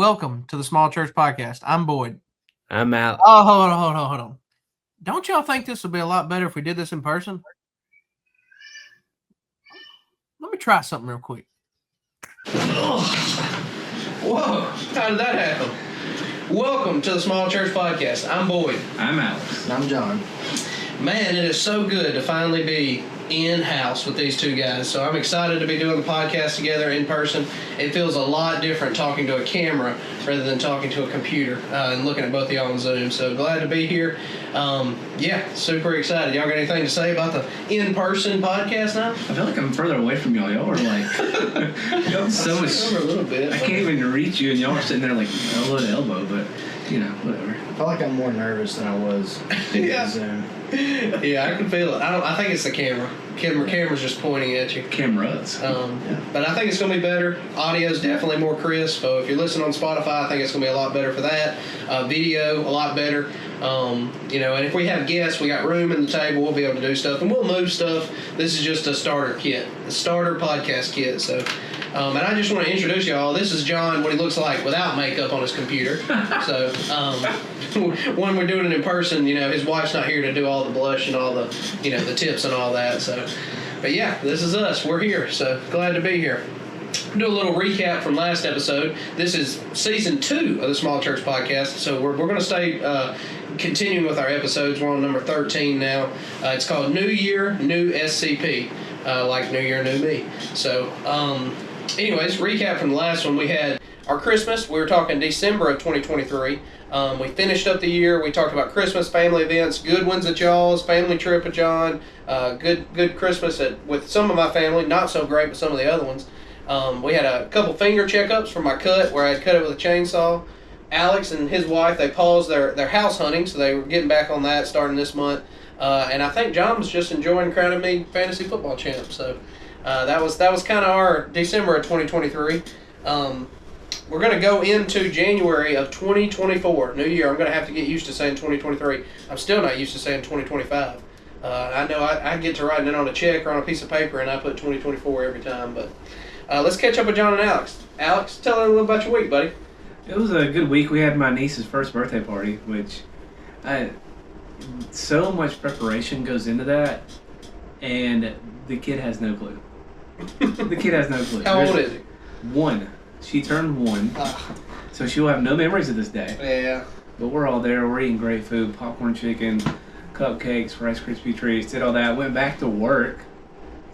Welcome to the Small Church Podcast. I'm Boyd. I'm out. Oh, hold on. Don't y'all think this would be a lot better if we did this in person? Let me try something real quick. Whoa, how did that happen? Welcome to the Small Church Podcast. I'm Boyd. I'm Alex. And I'm John. Man, it is so good to finally be in-house with these two guys. So I'm excited to be doing the podcast together in person. It feels a lot different talking to a camera rather than talking to a computer and looking at both of y'all on Zoom. So glad to be here. Yeah, super excited. Y'all got anything to say about the in-person podcast now? I feel like I'm further away from y'all. Y'all are like so much. A little bit. I can't even reach you, and y'all are sitting there like elbow to elbow. But whatever. I feel like I'm more nervous than I was in Zoom. Yeah, I can feel it. I think it's the camera. Camera's just pointing at you. Cameras. But I think it's going to be better. Audio's definitely more crisp. So if you're listening on Spotify, I think it's going to be a lot better for that. Video, a lot better. And if we have guests, we got room in the table. We'll be able to do stuff, and we'll move stuff. This is just a starter kit, a starter podcast kit. So, and I just want to introduce y'all. This is John, what he looks like without makeup on his computer. So, when we're doing it in person, his wife's not here to do all the blush and all the, the tips and all that. So, but yeah, this is us. We're here. So glad to be here. Do a little recap from last episode. This is season 2 of the Small Church Podcast. So we're going to stay continuing with our episodes. We're on number 13 now. It's called New Year, New SCP, like New Year, New Me. So, anyways, recap from the last one. We had our Christmas. We were talking December of 2023. We finished up the year. We talked about Christmas, family events, good ones at y'all's, family trip at John, good Christmas with some of my family, not so great, but some of the other ones. We had a couple finger checkups for my cut where I had cut it with a chainsaw. Alex and his wife, they paused their house hunting, so they were getting back on that starting this month. And I think John was just enjoying crowning me fantasy football champ. So that was kind of our December of 2023. We're going to go into January of 2024, new year. I'm going to have to get used to saying 2023. I'm still not used to saying 2025. I know I get to writing it on a check or on a piece of paper, and I put 2024 every time. But let's catch up with John and Alex. Alex, tell them a little about your week, buddy. It was a good week. We had my niece's first birthday party, which so much preparation goes into that, and the kid has no clue. How old is he? 1. She turned 1, so she'll have no memories of this day. Yeah. But we're all there. We're eating great food, popcorn chicken, cupcakes, Rice Krispie treats, did all that. Went back to work.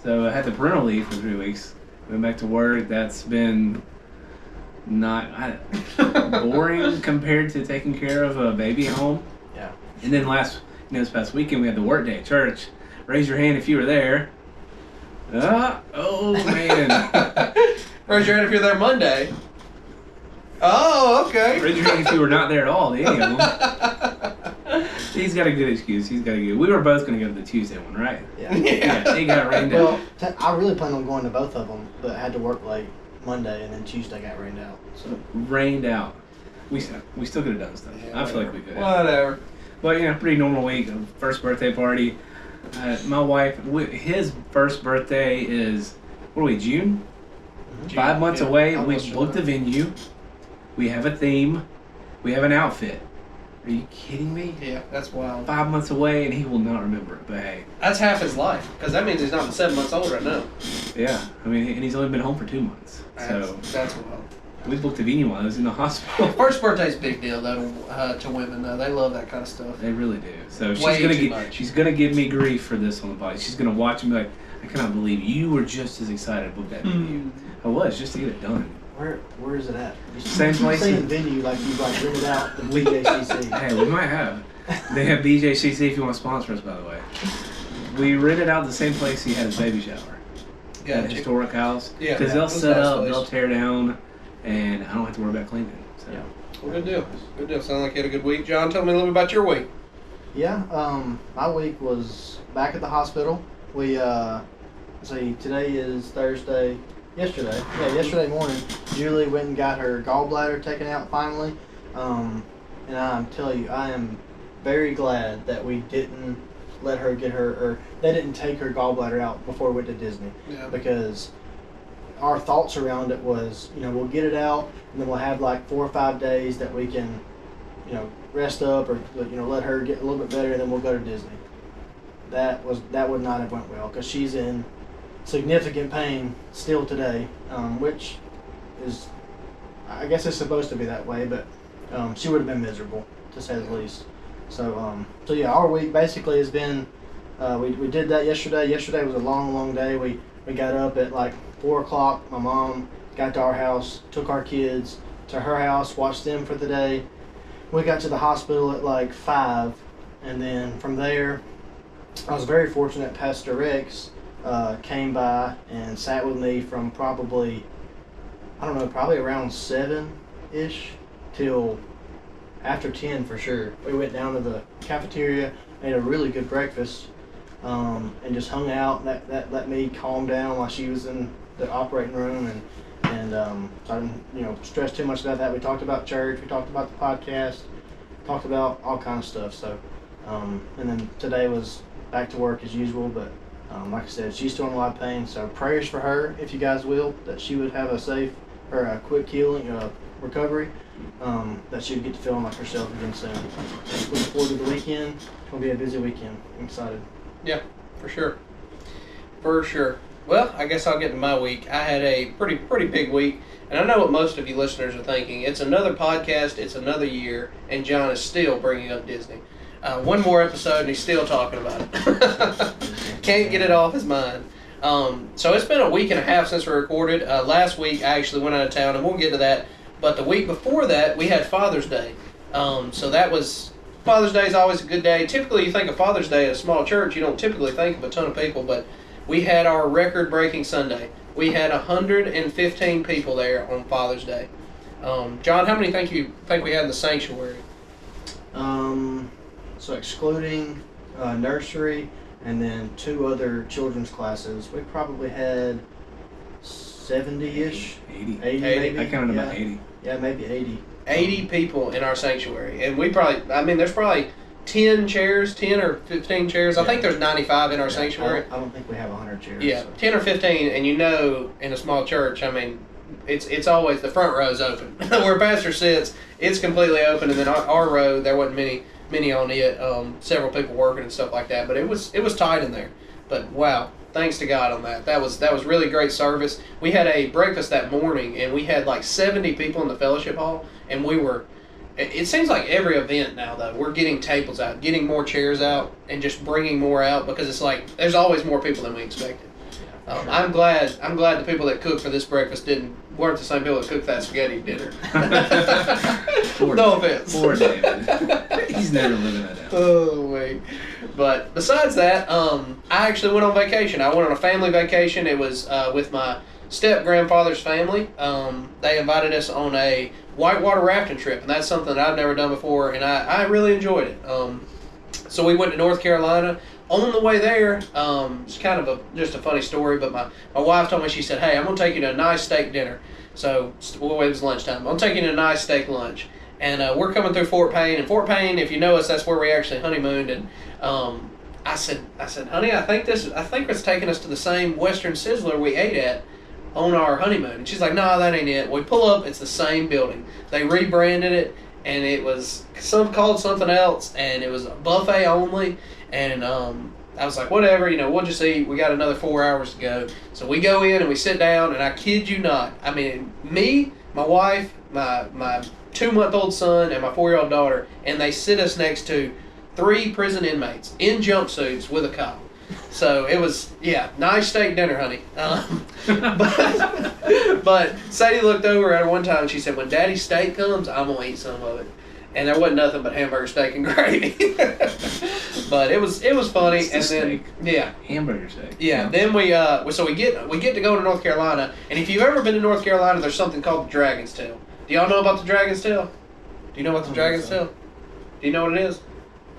So I had the parental leave for 3 weeks. Went back to work. That's been not boring compared to taking care of a baby at home. Yeah. And then this past weekend we had the work day at church. Raise your hand if you were there. Oh man. Raise your hand if you're there Monday. Oh, okay. Raise your hand if you were not there at all, any of them. He's got a good excuse. We were both going to go to the Tuesday one, right? Yeah. Yeah, he got rained out. Well, I really planned on going to both of them, but I had to work late Monday, and then Tuesday got rained out. So Rained out. We still could have done stuff. Yeah, I feel like we could have. Whatever. But pretty normal week. First birthday party. My wife, his first birthday is, what are we, June? 5 months away. We booked the venue. We have a theme. We have an outfit. Are you kidding me? Yeah, that's wild. 5 months away, and he will not remember it. But hey, That's half his life, because that means he's not 7 months old right now. yeah. I mean, and he's only been home for 2 months. So That's wild. we booked the venue while I was in the hospital. First birthday's a big deal, though, to women, though. They love that kind of stuff. They really do. So Way she's gonna give me grief for this on the body. She's gonna watch and be like, I cannot believe you were just as excited to book that venue. I was, just to get it done. where is it at? Same place. Same venue, like you rented out the BJCC. Hey, we might have. They have BJCC if you want to sponsor us, by the way. We rented out the same place he had his baby shower. That historic house. Yeah. Because they'll set nice up, place. they'll tear down, and I don't have to worry about cleaning. So. Yeah. Well, good deal. Good deal. Sound like you had a good week. John, tell me a little bit about your week. Yeah, my week was back at the hospital. We, today is Thursday. Yesterday morning, Julie went and got her gallbladder taken out finally. And I'm telling you, I am very glad that we didn't let her get her, or they didn't take her gallbladder out before we went to Disney. Yeah. Because our thoughts around it was, we'll get it out, and then we'll have like 4 or 5 days that we can, rest up, or let her get a little bit better, and then we'll go to Disney. That would not have went well, because she's in significant pain still today, which is, I guess it's supposed to be that way, but she would have been miserable, to say the least. So yeah, our week basically has been, we did that yesterday. Yesterday was a long day. We got up at like 4 o'clock. My mom got to our house, took our kids to her house, watched them for the day. We got to the hospital at like 5, and then from there, I was very fortunate. Pastor Rex came by and sat with me from probably around 7-ish till after 10 for sure. We went down to the cafeteria, ate a really good breakfast, and just hung out. That let me calm down while she was in the operating room, and so I didn't stress too much about that. We talked about church, we talked about the podcast, talked about all kinds of stuff. So and then today was back to work as usual, but like I said, she's still in a lot of pain, so prayers for her, if you guys will, that she would have a safe or a quick healing, recovery, that she would get to feeling like herself again soon. Looking forward to the weekend. It's going to be a busy weekend. I'm excited. Yeah, for sure. For sure. Well, I guess I'll get to my week. I had a pretty big week, and I know what most of you listeners are thinking. It's another podcast, it's another year, and John is still bringing up Disney. One more episode, and he's still talking about it. Can't get it off his mind. So it's been a week and a half since we recorded. Last week, I actually went out of town, and we'll get to that. But the week before that, we had Father's Day. So that was... Father's Day is always a good day. Typically, you think of Father's Day at a small church, you don't typically think of a ton of people, but we had our record-breaking Sunday. We had 115 people there on Father's Day. John, how many think we had in the sanctuary? So excluding nursery and then 2 other children's classes, we probably had 70-ish. 80 maybe. I counted about 80. Yeah, maybe 80. 80 people in our sanctuary. And we there's probably 10 chairs, 10 or 15 chairs. I think there's 95 in our sanctuary. I don't think we have 100 chairs. Yeah, so. 10 or 15, and in a small church, it's always the front row's open. Where pastor sits, it's completely open, and then our row, there wasn't many on it. Several people working and stuff like that, but it was tight in there. But wow, thanks to God on that. That was really great service. We had a breakfast that morning, and we had like 70 people in the fellowship hall, and we were. It seems like every event now, though, we're getting tables out, getting more chairs out, and just bringing more out, because it's like there's always more people than we expected. Sure. I'm glad the people that cooked for this breakfast weren't the same people that cooked that spaghetti dinner. No offense. Poor David. He's never living that down. Oh wait. But besides that, I actually went on vacation. I went on a family vacation. It was with my step-grandfather's family. They invited us on a whitewater rafting trip, and that's something that I've never done before, and I really enjoyed it. So we went to North Carolina. On the way there, it's kind of just a funny story, but my wife told me, she said, hey, I'm going to take you to a nice steak dinner. So it was lunchtime. I'm going to take you to a nice steak lunch. And we're coming through Fort Payne. And Fort Payne, if you know us, that's where we actually honeymooned. And I said, honey, I think it's taking us to the same Western Sizzler we ate at on our honeymoon. And she's like, no, that ain't it. We pull up, it's the same building. They rebranded it, and it was called something else, and it was a buffet only. And I was like, whatever, we'll just eat. We got another 4 hours to go. So we go in and we sit down, and I kid you not, me, my wife, my 2-month-old son, and my 4-year-old daughter, and they sit us next to 3 prison inmates in jumpsuits with a cop. So it was, nice steak dinner, honey. But Sadie looked over at her one time and she said, when Daddy's steak comes, I'm going to eat some of it. And there wasn't nothing but hamburger steak and gravy. But it was funny. It's and then steak. Hamburger steak. Yeah. Then we get to go to North Carolina, and if you've ever been to North Carolina, there's something called the Dragon's Tail. Do y'all know about the Dragon's Tail? Do you know what the Dragon's Tail? Do you know what it is?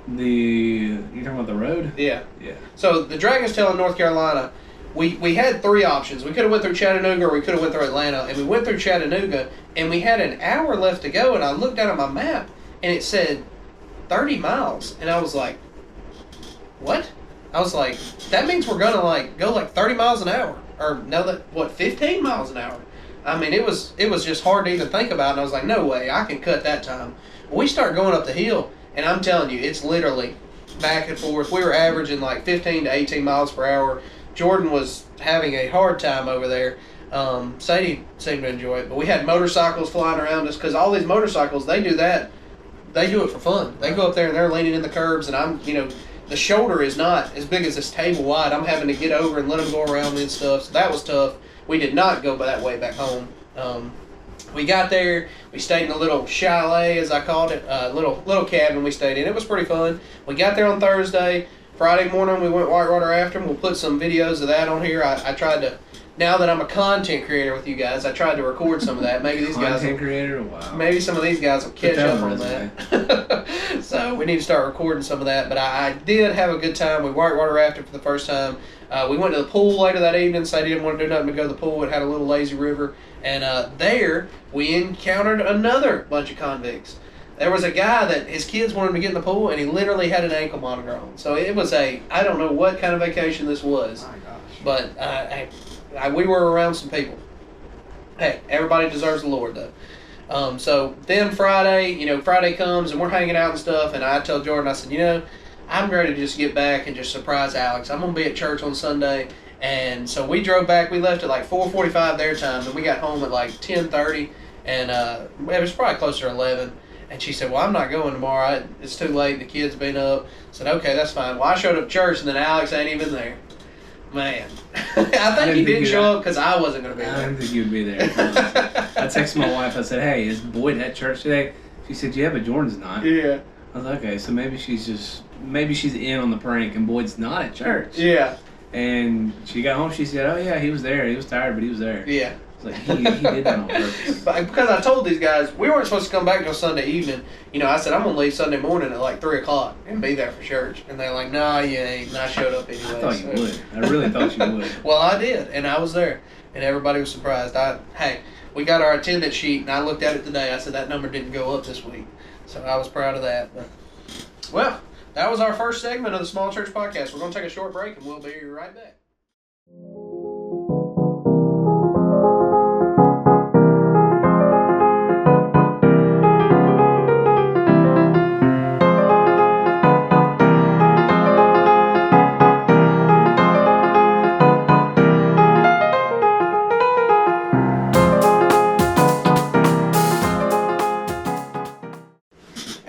You're talking about the road? Yeah. Yeah. So the Dragon's Tail in North Carolina, we had 3 options. We could have went through Chattanooga, or we could have went through Atlanta, and we went through Chattanooga, and we had an hour left to go, and I looked down at my map, and it said 30 miles, and I was like, what? I was like, that means we're gonna go 30 miles an hour. or no, that what 15 miles an hour. I mean, it was just hard to even think about. And I was like, no way, I can cut that time. We start going up the hill, and I'm telling you, it's literally back and forth. We were averaging like 15 to 18 miles per hour. Jordan was having a hard time over there. Sadie seemed to enjoy it, but we had motorcycles flying around us because all these motorcycles, they do that. They do it for fun. They go up there and they're leaning in the curbs, and I'm, the shoulder is not as big as this table wide. I'm having to get over and let them go around me and stuff. So that was tough. We did not go that way back home. We got there. We stayed in a little chalet, as I called it, little cabin we stayed in. It was pretty fun. We got there on Thursday. Friday morning, we went whitewater after them. We'll put some videos of that on here. I tried to, now that I'm a content creator with you guys, I tried to record some of that. Maybe these guys. Content creator, wow. Maybe some of these guys will catch up on that. So we need to start recording some of that. But I did have a good time. We whitewater rafted for the first time. We went to the pool later that evening. Sadie didn't want to do nothing but go to the pool. It had a little lazy river. And there we encountered another bunch of convicts. There was a guy that his kids wanted him to get in the pool, and he literally had an ankle monitor on. So it was I don't know what kind of vacation this was. My gosh. But we were around some people. Hey, everybody deserves the Lord, though. So then Friday, Friday comes, and we're hanging out and stuff, and I tell Jordan, I said, I'm ready to just get back and just surprise Alex. I'm going to be at church on Sunday. And so we drove back. We left at like 4:45 their time, and we got home at like 10:30, and it was probably closer to 11. And she said, well, I'm not going tomorrow. It's too late. The kids been up. I said, okay, that's fine. Well, I showed up at church, and then Alex ain't even there. Man. I think he didn't show up because I wasn't going to be there. I didn't think you'd be there. I texted my wife. I said, hey, is Boyd at church today? She said, yeah, but Jordan's not. Yeah. I was like, okay, so maybe she's in on the prank, and Boyd's not at church. Yeah. And she got home. She said, oh, yeah, he was there. He was tired, but he was there. Yeah. It's like, he did that on purpose. Because I told these guys, we weren't supposed to come back till Sunday evening. I said, I'm going to leave Sunday morning at like 3 o'clock and be there for church. And they're like, nah, you ain't. And I showed up anyway. I thought you would. I really thought you would. Well, I did. And I was there. And everybody was surprised. Hey, we got our attendance sheet, and I looked at it today. I said, that number didn't go up this week. So I was proud of that. But, well, that was our first segment of the Small Church Podcast. We're going to take a short break, and we'll be right back.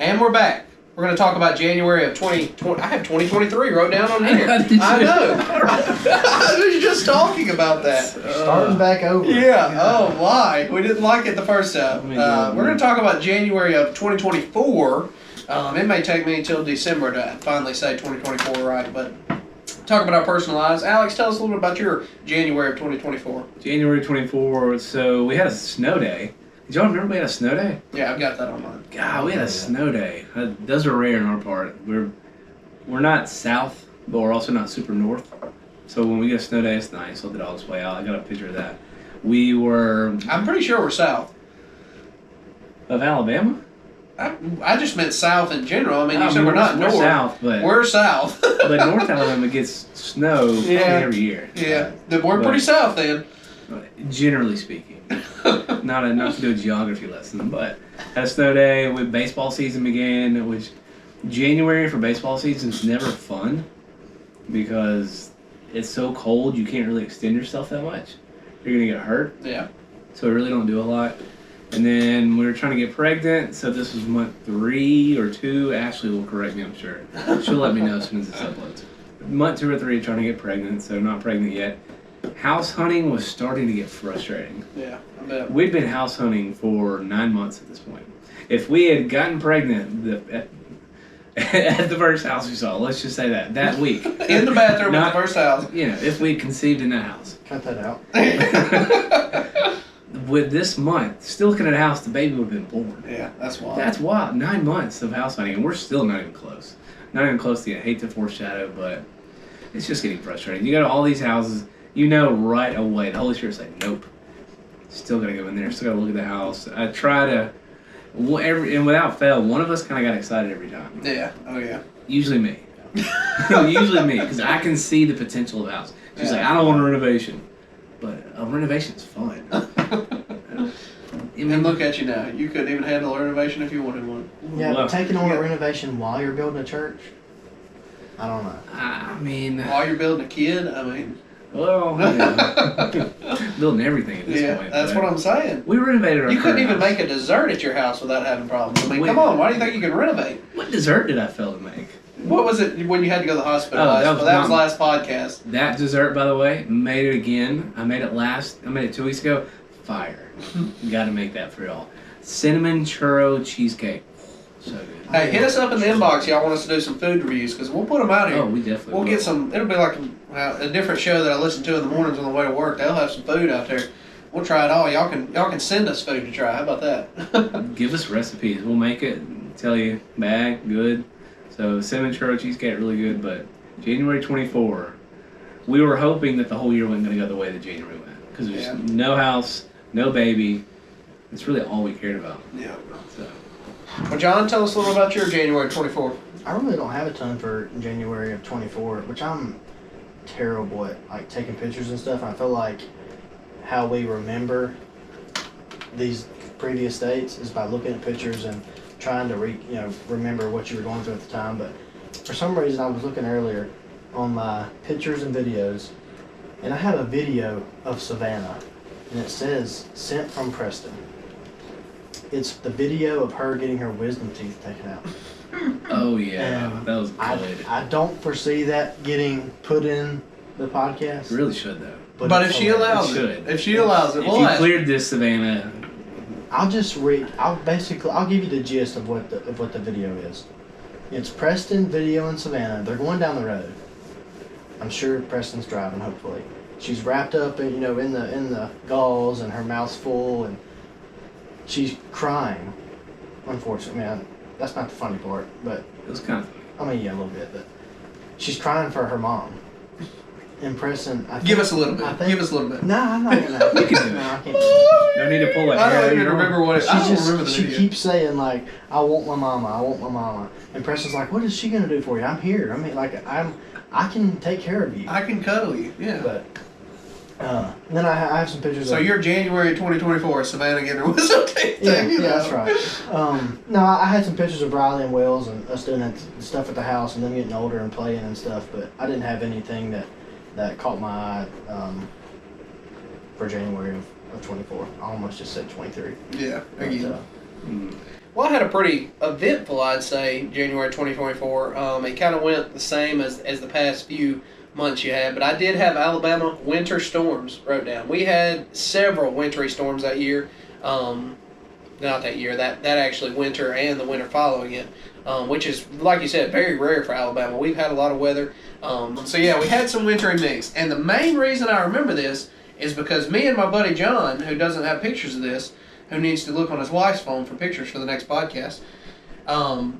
And we're back. We're going to talk about January of 2020. I have 2023 wrote down on here. I know. I was just talking about that. Starting back over. Yeah. Oh, why? We didn't like it the first time. We're going to talk about January of 2024. It may take me until December to finally say 2024 right, but talk about our personal lives. Alex, tell us a little bit about your January of 2024. January 24, so we had a snow day. Did y'all remember we had a snow day? Yeah, I've got that on mine. God, we had a snow day. Those are rare in our part. We're not south, but we're also not super north. So when we get a snow day, it's nice. Let the dogs play out. I got a picture of that. We were... I'm pretty sure we're south. Of Alabama? I just meant south in general. I mean, you said we're not north. We're south, but... We're south. But North Alabama gets snow every year. Yeah. We're pretty south then. Generally speaking. Not to do a geography lesson, but had a snow day when baseball season began, which January for baseball season is never fun because it's so cold you can't really extend yourself that much. You're going to get hurt. Yeah. So we really don't do a lot. And then we were trying to get pregnant, so this was month 3 or 2. Ashley will correct me, I'm sure. She'll let me know as soon as this uploads. Month 2 or 3 trying to get pregnant, so not pregnant yet. House hunting was starting to get frustrating. Yeah, I bet. We'd been house hunting for 9 months at this point. If we had gotten pregnant at the first house we saw, let's just say that week. In the bathroom at the first house. If we'd conceived in that house. Cut that out. With this month, still looking at a house, the baby would have been born. Yeah, that's wild. That's wild. 9 months of house hunting, and we're still not even close. Not even close to it. I hate to foreshadow, but it's just getting frustrating. You go to all these houses, right away, the Holy Spirit's like, nope. Still gotta go in there, still gotta look at the house. I try to, and without fail, one of us kind of got excited every time. Yeah, oh yeah. Usually me. Usually me, because I can see the potential of the house. She's like, I don't want a renovation. but a renovation's fun. And look at you now. You couldn't even handle a renovation if you wanted one. Yeah, Well, but taking on a renovation while you're building a church, I don't know. I mean, While you're building a kid, I mean. well, yeah. Building everything at this point. That's but what I'm saying. We renovated our You couldn't even house. make a dessert at your house without having problems. I mean, come on. Why do you think you can renovate? What dessert did I fail to make? What was it when you had to go to the hospital? Oh, that was last podcast. That dessert, by the way, made it again. I made it 2 weeks ago. Fire. Got to make that for y'all. Cinnamon churro cheesecake. So good. Hey, hit us up in the inbox. Y'all want us to do some food reviews because we'll put them out here. Oh, we definitely We'll will. get some. It'll be like a different show that I listen to in the mornings on the way to work. They'll have some food out there. We'll try it all. Y'all can send us food to try. How about that? Give us recipes. We'll make it. Tell you, bad, good. So cinnamon churro cheesecake, really good. But January 24, we were hoping that the whole year wasn't going to go the way that January went because there's no house, no baby. It's really all we cared about. Yeah. So. Well, John, tell us a little about your January 24. I really don't have a ton for January of 24, which I'm terrible at, like taking pictures and stuff. And I feel like how we remember these previous dates is by looking at pictures and trying to remember what you were going through at the time. But for some reason, I was looking earlier on my pictures and videos, and I have a video of Savannah, and it says sent from Preston. It's the video of her getting her wisdom teeth taken out. Oh yeah, And that was good. I don't foresee that getting put in the podcast. Really should though. But it's if she hilarious. allows it, should. if she allows it, If we'll you ask. cleared this, Savannah, I'll just read. I'll give you the gist of what the video is. It's Preston, Video, and Savannah. They're going down the road. I'm sure Preston's driving. Hopefully, she's wrapped up in in the gauze and her mouth's full and she's crying. Unfortunately, man, that's not the funny part. But it was kind of. I mean, yeah, a little bit. But she's crying for her mom. And Preston, Give us a little bit. Give us a little bit. No, I'm not gonna. You can do it. No, I can't. No need to pull it. I don't even remember what it. I don't remember the She video. keeps saying like, "I want my mama. I want my mama." And Preston's like, "What is she gonna do for you? I'm here. I mean, like, I can take care of you." I can cuddle you. Yeah. But then I have some pictures. So of, you're January 2024, Savannah getting her wisdom teeth yeah, taken yeah, out. that's right. No, I had some pictures of Riley and Wells and us doing that stuff at the house and them getting older and playing and stuff. But I didn't have anything that caught my eye for January of 24. I almost just said 23. Yeah. But, Well, I had a pretty eventful, I'd say, January 2024. It kind of went the same as the past few months you had, but I did have Alabama winter storms wrote down. We had several wintry storms that year. Not that year, that actually winter and the winter following it, which is, like you said, very rare for Alabama. We've had a lot of weather. So yeah, we had some wintry mix. And the main reason I remember this is because me and my buddy John, who doesn't have pictures of this, who needs to look on his wife's phone for pictures for the next podcast,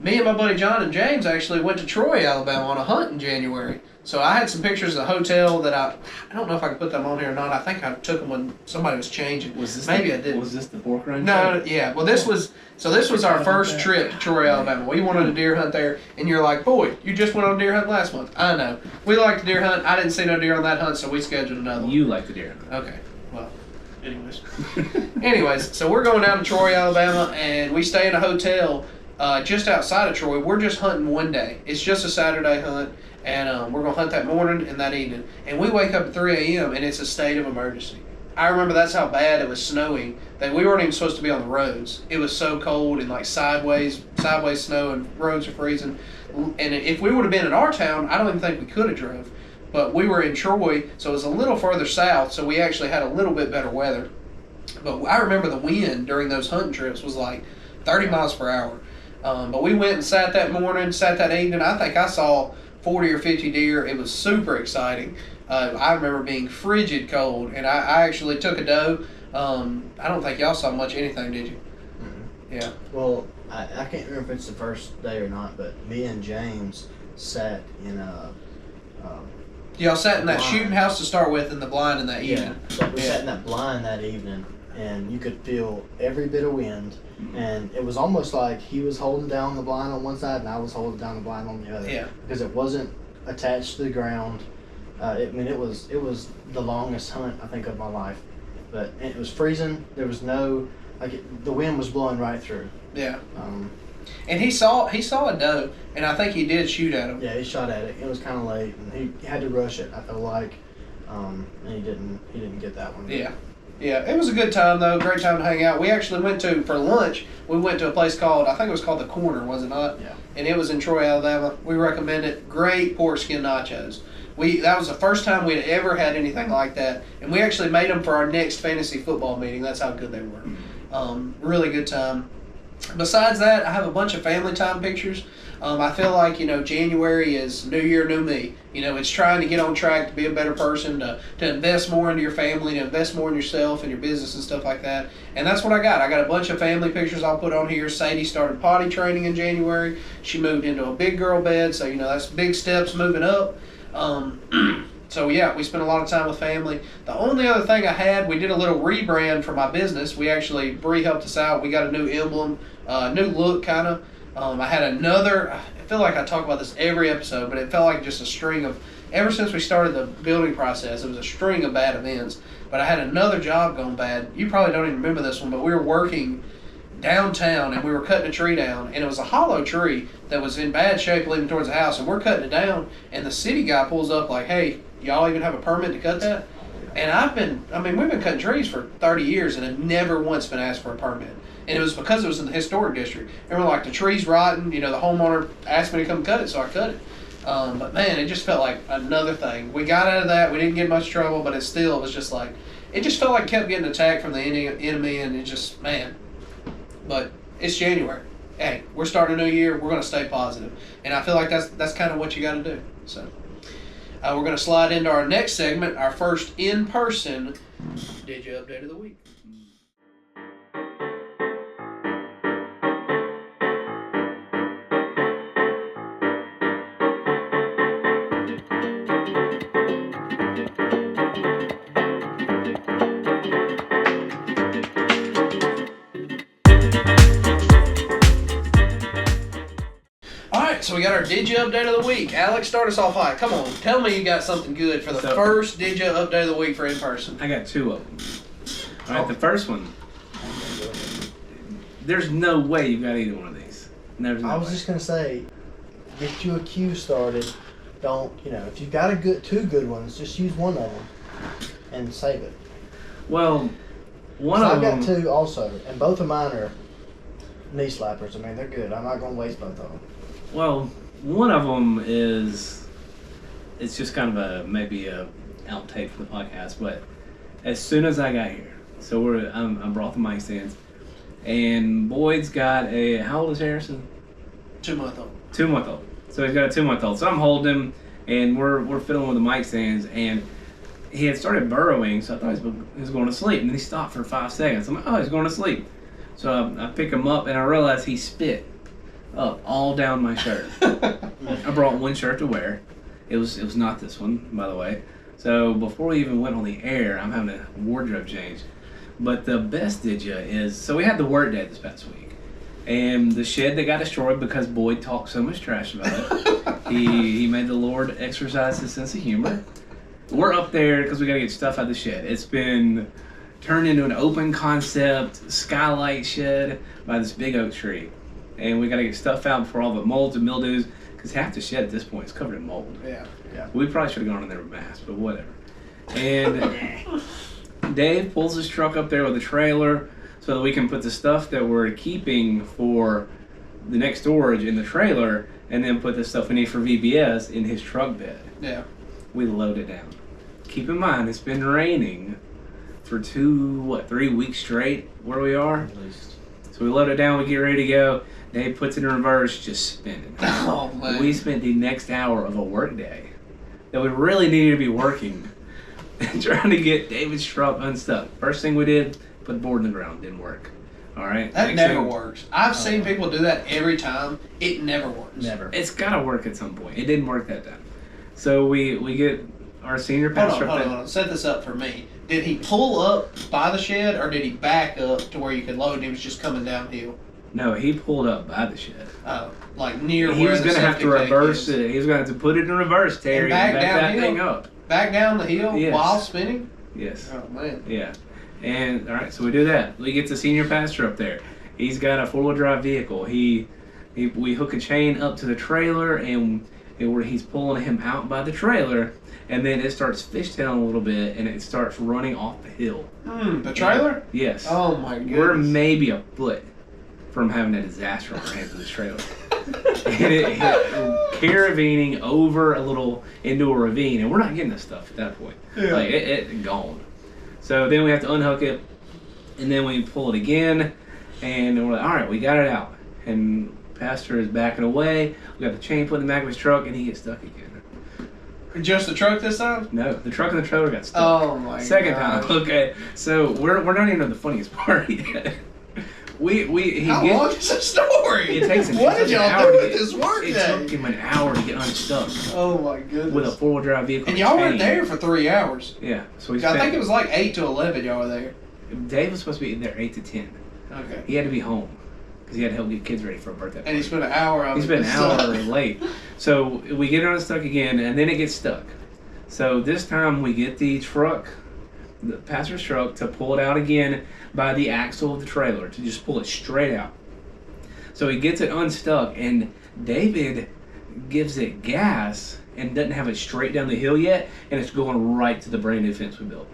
me and my buddy John and James actually went to Troy, Alabama on a hunt in January. So I had some pictures of the hotel that I don't know if I can put them on here or not. I think I took them when somebody was changing. Was this Maybe I did. Was this the pork rind? No, yeah. Well, this was our first trip to Troy, Alabama. We wanted a deer hunt there, and you're like, boy, you just went on a deer hunt last month. I know. We liked the deer hunt. I didn't see no deer on that hunt, so we scheduled another one. You like the deer. Okay. Well, anyways, so we're going down to Troy, Alabama, and we stay in a hotel just outside of Troy. We're just hunting one day. It's just a Saturday hunt, and we're going to hunt that morning and that evening. And we wake up at 3 a.m., and it's a state of emergency. I remember that's how bad it was snowing that we weren't even supposed to be on the roads. It was so cold and like sideways snow and roads are freezing. And if we would have been in our town, I don't even think we could have drove. But we were in Troy, so it was a little further south, so we actually had a little bit better weather. But I remember the wind during those hunting trips was like 30 miles per hour. But we went and sat that morning, sat that evening. I think I saw 40 or 50 deer. It was super exciting. I remember being frigid cold, and I actually took a doe. I don't think y'all saw much anything, did you? Mm-hmm. Yeah. Well, I can't remember if it's the first day or not, but me and James sat in a. Y'all sat in that blind. shooting house to start with in the blind in that evening. So we sat in that blind that evening, and you could feel every bit of wind, and it was almost like he was holding down the blind on one side, and I was holding down the blind on the other. Yeah. Because it wasn't attached to the ground. it was the longest hunt I think of my life, but it was freezing. There was no the wind was blowing right through. Yeah. And he saw a doe, and I think he did shoot at him. Yeah, he shot at it. It was kind of late, and he had to rush it. I feel like, and he didn't get that one. Yeah. Yeah, it was a good time though. Great time to hang out. We actually went to for lunch. We went to a place called, I think it was called the Corner, was it not? Yeah. And it was in Troy, Alabama. We recommend it. Great pork skin nachos. That was the first time we had ever had anything like that, and we actually made them for our next fantasy football meeting. That's how good they were. Really good time. Besides that, I have a bunch of family time pictures. I feel like, January is New Year, New Me. It's trying to get on track to be a better person, to invest more into your family, to invest more in yourself and your business and stuff like that. And that's what I got. I got a bunch of family pictures I'll put on here. Sadie started potty training in January. She moved into a big girl bed, so, that's big steps moving up. So yeah, we spent a lot of time with family. The only other thing I had, we did a little rebrand for my business. Bree helped us out. We got a new emblem, new look kind of. I had I feel like I talk about this every episode, but it felt like just a string of, ever since we started the building process, it was a string of bad events. But I had another job gone bad. You probably don't even remember this one, but we were working downtown and we were cutting a tree down, and it was a hollow tree that was in bad shape leading towards the house, and we're cutting it down, and the city guy pulls up like, hey, y'all even have a permit to cut that? And we've been cutting trees for 30 years and have never once been asked for a permit. And it was because it was in the historic district. And we're like, the tree's rotten, the homeowner asked me to come cut it, so I cut it. But man, it just felt like another thing. We got out of that, we didn't get much trouble, but it was just like, it just felt like it kept getting attacked from the enemy, and it just, man. But it's January. Hey, we're starting a new year, we're going to stay positive. And I feel like that's kind of what you got to do. So we're going to slide into our next segment, our first in-person Did You Update of the Week. So we got our Did You Update of the Week. Alex, start us off high. Come on, tell me you got something good for the first Did You Update of the Week for in person. I got two of them. All right, the first one. There's no way you've got either one of these. I was just gonna say, get you a queue started. Don't if you've got two good ones, just use one of them and save it. Well, I've got two also, and both of mine are knee slappers. I mean, they're good. I'm not gonna waste both of them. Well, one of them it's just kind of maybe a outtake from the podcast, but as soon as I got here, so I brought the mic stands, and Boyd's got how old is Harrison? 2-month-old. 2-month-old. So he's got a 2-month-old. So I'm holding him, and we're fiddling with the mic stands, and he had started burrowing, so I thought he was going to sleep, and then he stopped for 5 seconds. I'm like, oh, he's going to sleep. So I pick him up, and I realize he spit up all down my shirt. I brought one shirt to wear. It was not this one, by the way. So before we even went on the air, I'm having a wardrobe change. But the best did ya is, so we had the work day this past week, and the shed that got destroyed because Boyd talked so much trash about it. he made the Lord exercise his sense of humor. We're up there because we got to get stuff out of the shed. It's been turned into an open concept skylight shed by this big oak tree. And we got to get stuff out before all the molds and mildews, because half the shed at this point is covered in mold. Yeah. We probably should have gone in there with masks, but whatever. And Dave pulls his truck up there with a trailer so that we can put the stuff that we're keeping for the next storage in the trailer, and then put the stuff we need for VBS in his truck bed. Yeah. We load it down. Keep in mind, it's been raining for 3 weeks straight where we are. At least. So we load it down, we get ready to go. Dave puts it in reverse, just spinning. Oh, man. We spent the next hour of a work day that we really needed to be working trying to get David's truck unstuck. First thing we did, put the board in the ground. Didn't work. All right? That never works. I've seen people do that every time. It never works. Never. It's got to work at some point. It didn't work that time. So we get our senior pastor Hold on. Set this up for me. Did he pull up by the shed, or did he back up to where you could load and he was just coming downhill? No, he pulled up by the shed. Like near he where was the going to have to septic tank reverse is. it. He was going to have to put it in reverse, Terry, and back that thing up. Back down the hill Yes. while spinning? Yes. Oh, man. Yeah. And all right, so we do that. We get the senior pastor up there. He's got a 4-wheel drive vehicle. We hook a chain up to the trailer, and where he's pulling him out by the trailer, and then it starts fishtailing a little bit, and it starts running off the hill. The trailer? Yes. Oh my goodness. We're maybe a foot from having a disaster on our hands with this trailer. And it caravaning over a little into a ravine, and we're not getting this stuff at that point. Yeah. Like it gone. So then we have to unhook it, and then we pull it again, and we're like, all right, we got it out. And Pastor is backing away. We got the chain put in the back of his truck, and he gets stuck again. Just the truck this time? No, the truck and the trailer got stuck. Oh my god. Second time. Okay, so we're not even on the funniest part yet. How long is the story? It takes him. What did y'all do with this work It day? took him an hour to get unstuck Oh my goodness. with a 4-wheel drive vehicle. And y'all chain. weren't there for 3 hours. Yeah, so we. I think it was like 8 to 11 y'all were there. Dave was supposed to be in there 8 to 10. Okay. He had to be home because he had to help get kids ready for a birthday. And he spent an hour on He spent an hour late. So we get it unstuck again, and then it gets stuck. So this time we get the truck, the pastor's truck, to pull it out again by the axle of the trailer, to just pull it straight out. So he gets it unstuck, and David gives it gas and doesn't have it straight down the hill yet, and it's going right to the brand new fence we built.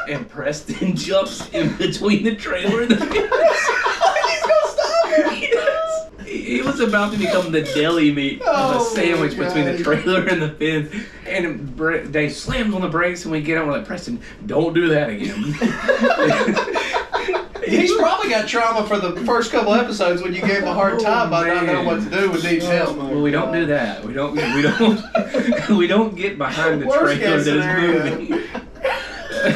And Preston jumps in between the trailer and the fence. He's gonna stop him! Yes. He was about to become the deli meat of a sandwich between the trailer and the fence. And Dave slams on the brakes, and we get out. We're like, Preston, don't do that again. He's probably got trauma for the first couple episodes when you gave him a hard time by not knowing what to do with needs help. Well, we don't do that. We don't get behind the Worst trailer case that is scenario. moving.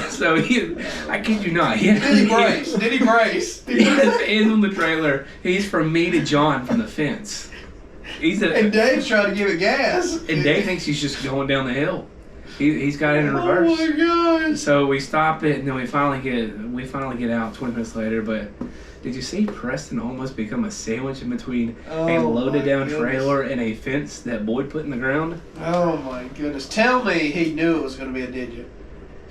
So I kid you not. Did he brace? Did he brace? He has his hands on the trailer. He's from me to John from the fence. And Dave's trying to give it gas. And Dave thinks he's just going down the hill. He's got it in reverse. Oh my gosh. So we stop it, and then we finally get out 20 minutes later. But did you see Preston almost become a sandwich in between a loaded down trailer and a fence that Boyd put in the ground? Oh my goodness. Tell me he knew it was going to be a digit.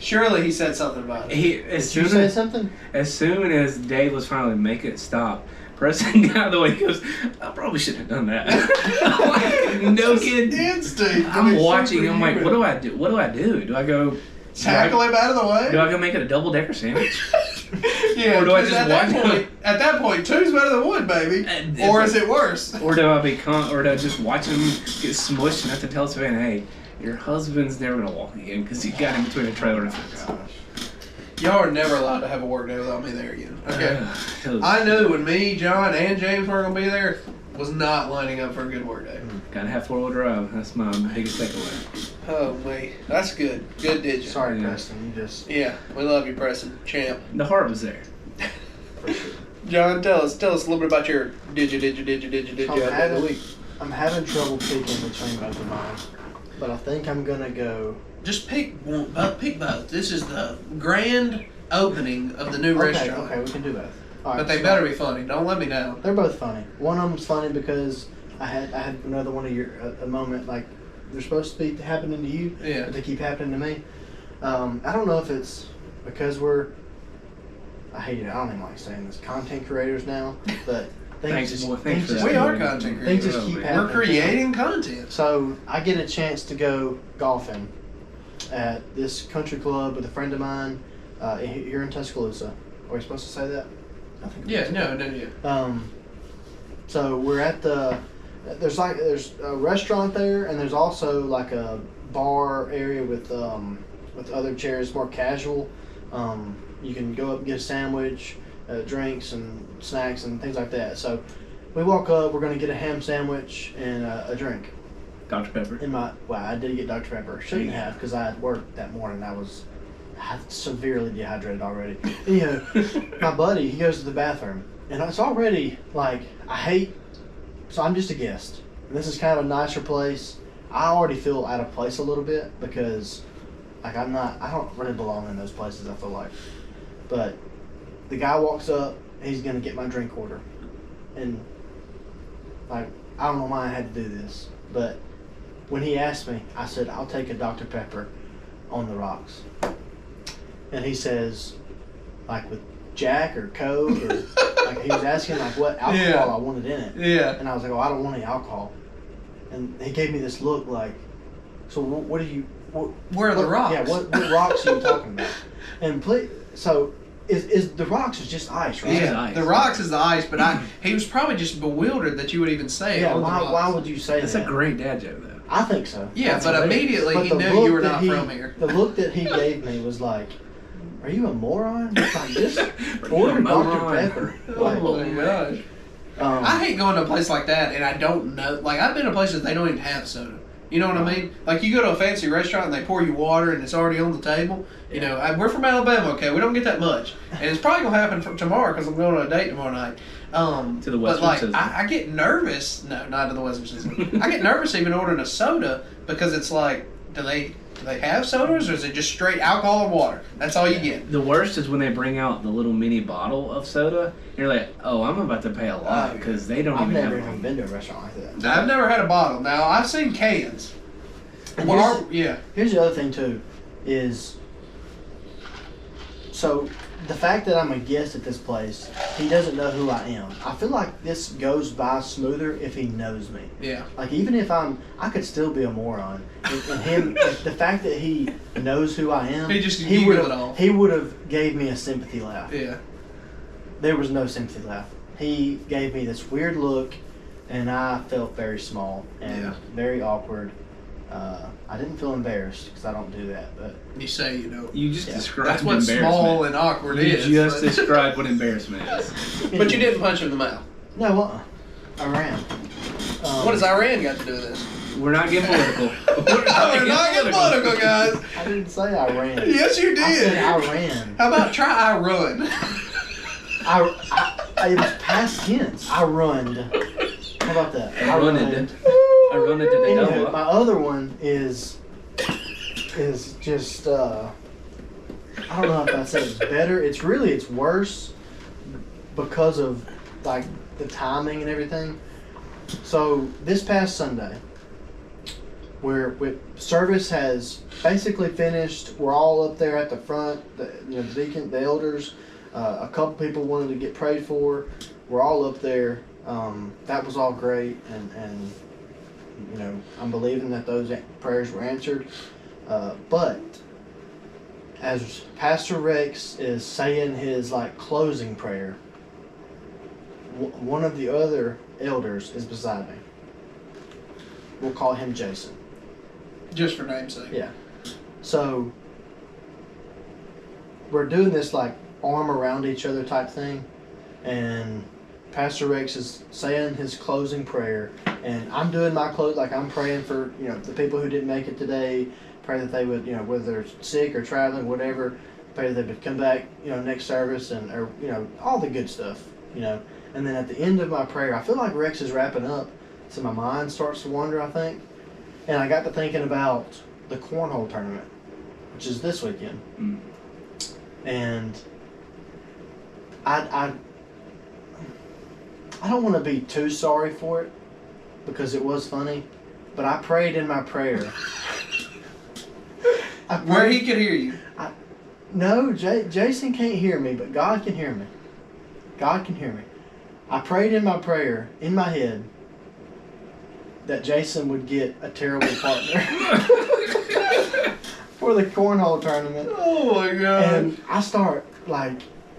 Surely he said something about it. Did you say something? As soon as Dave was finally making it stop, Preston got out of the way. He goes, I probably shouldn't have done that. I'm like, no kid. Instinct. I'm watching. I'm like, what do I do? What do I do? Do I go tackle him out of the way? Do I go make it a double-decker sandwich? Yeah. Or do I just at that point, two's better than one, baby. Or is it worse? Or do I just watch him get smushed and have to tell his man, hey, your husband's never gonna walk again because he got in between a trailer and a fence. Y'all are never allowed to have a work day without me there again. Okay. Was, I knew when me, John, and James weren't gonna be there, was not lining up for a good work day. Gotta have 4-wheel drive. That's my biggest takeaway. Oh me, that's good. Good digit. Sorry, Yeah. Preston. You just. Yeah, we love you, Preston, champ. The heart was there. John, tell us a little bit about your digit of the week. I'm having trouble picking between both of mine, but I think I'm gonna go. Just pick one. Pick both. This is the grand opening of the new restaurant. Okay, we can do both. All right, But they so better be funny. Don't let me down. They're both funny. One of them's funny because I had another one of your a moment like they're supposed to be happening to you, Yeah. but they keep happening to me. I don't know if it's because I hate it. I don't even like saying this. Content creators now, but Thanks, things boy. just, Thanks things for just that. We are content things creators. just keep man. happening. We're creating content. So I get a chance to go golfing at this country club with a friend of mine here in Tuscaloosa. Are we supposed to say that? I think. Yeah. No. So we're at there's a restaurant there, and there's also like a bar area with other chairs, more casual. You can go up and get a sandwich, drinks and snacks and things like that. So we walk up, we're gonna get a ham sandwich and a drink. Dr. Pepper. I did get Dr. Pepper. Shouldn't have because I had worked that morning. I was severely dehydrated already. Anyhow, my buddy, he goes to the bathroom, and it's already like so I'm just a guest, and this is kind of a nicer place. I already feel out of place a little bit because like I don't really belong in those places, I feel like. But the guy walks up, he's gonna get my drink order, and like I don't know why I had to do this, but when he asked me, I said, I'll take a Dr. Pepper on the rocks. And he says, like with Jack or Coke or like he was asking like what alcohol I wanted in it. Yeah. And I was like, oh, I don't want any alcohol. And he gave me this look like, so what do you? Where are the rocks? Yeah, what rocks are you talking about? And so is the rocks is just ice, right? Yeah, ice. the rocks is the ice, but he was probably just bewildered that you would even say Yeah, it. why would you say That's that? a great dad joke, though. I think so. Yeah, That's but hilarious. immediately But he the knew look you were that not from here. The look that he gave me was like, are you a moron? Like, just you order a Dr. moron? Pepper. Oh my gosh. I hate going to a place like that and I don't know. Like, I've been to places that they don't even have soda. You know what I mean? Like, you go to a fancy restaurant and they pour you water and it's already on the table. You know, we're from Alabama, okay? We don't get that much. And it's probably going to happen for tomorrow because I'm going on a date tomorrow night. To the Western but, like, system. I get nervous. No, not to the Western system. I get nervous even ordering a soda because it's like, do they have sodas or is it just straight alcohol or water? That's all you get. The worst is when they bring out the little mini bottle of soda. You're like, oh, I'm about to pay a lot because they don't I've even never have even been to a restaurant like that. I've never had a bottle. Now, I've seen cans. And here's the other thing, too, is so the fact that I'm a guest at this place, he doesn't know who I am. I feel like this goes by smoother if he knows me. Yeah. Like, even if I could still be a moron. And him, the fact that he knows who I am, He would have gave me a sympathy laugh. Yeah. There was no sympathy laugh. He gave me this weird look, and I felt very small and very awkward. I didn't feel embarrassed because I don't do that, but You say you know. You just described That's what embarrassment. small and awkward You is. just but- described what embarrassment is. But you didn't punch him in the mouth. no, Iran. What has Iran got to do with this? We're not getting political. We're not getting political, guys. I didn't say Iran. Yes, you I said did. Iran. How about try I run? It was past tense. I runned. How about that? I runned. I run into the Anywho, double. my other one is just I don't know if I said it's better. It's worse because of like the timing and everything. So this past Sunday, service has basically finished. We're all up there at the front. The deacon, the elders, a couple people wanted to get prayed for. We're all up there. That was all great, and I'm believing that those prayers were answered. But as Pastor Rex is saying his closing prayer, one of the other elders is beside me. We'll call him Jason. Just for namesake. Yeah. So we're doing this arm around each other type thing, and Pastor Rex is saying his closing prayer, and I'm doing my I'm praying for the people who didn't make it today. Pray that they would whether they're sick or traveling, whatever. Pray that they would come back next service or all the good stuff. And then at the end of my prayer, I feel like Rex is wrapping up, so my mind starts to wander, I think, and I got to thinking about the cornhole tournament, which is this weekend, and I don't want to be too sorry for it because it was funny, but I prayed in my prayer. Where he could hear you. No, Jason can't hear me, but God can hear me. God can hear me. I prayed in my prayer, in my head, that Jason would get a terrible partner for the cornhole tournament. Oh my God. And I start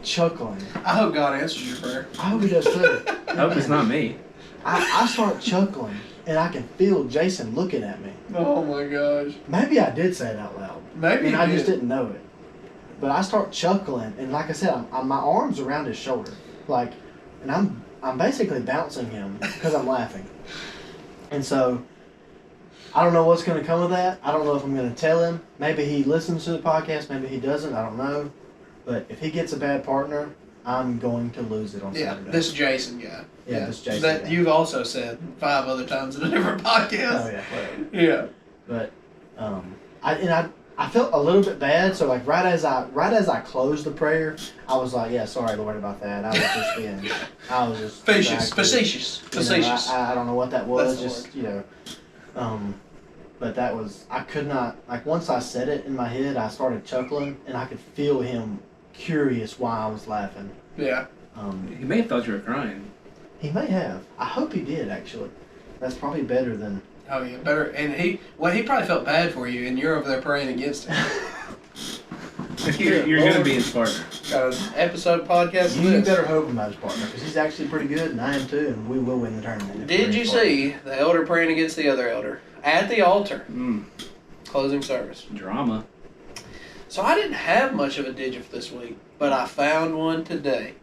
chuckling. I hope God answers your prayer. I hope he does too. I hope it's not me. I start chuckling, and I can feel Jason looking at me. Oh my gosh. Maybe I did say it out loud. Maybe and you I did. just didn't know it. But I start chuckling, and like I said, my arm's around his shoulder, and I'm basically bouncing him because I'm laughing. And so I don't know what's going to come of that. I don't know if I'm going to tell him. Maybe he listens to the podcast. Maybe he doesn't. I don't know. But if he gets a bad partner, I'm going to lose it on Saturday. This Jason guy. Yeah, this Jason that guy. You've also said 5 other times in a different podcast. Oh yeah, whatever. Yeah. But I felt a little bit bad. So right as I closed the prayer, I was like, yeah, sorry Lord about that. I was just Facetious. I don't know what that was. That's the just But that was, I could not, like once I said it in my head, I started chuckling and I could feel him curious why I was laughing. Yeah. He may have thought you were crying. He may have. I hope he did, actually. That's probably better than... Oh, yeah, better. And he probably felt bad for you, and you're over there praying against him. You're going to be his partner. Got an episode podcast of You this. better hope I'm not his partner, because he's actually pretty good, and I am too, and we will win the tournament. Did you see the elder praying against the other elder at the altar? Closing service. Drama. So I didn't have much of a digit this week, but I found one today.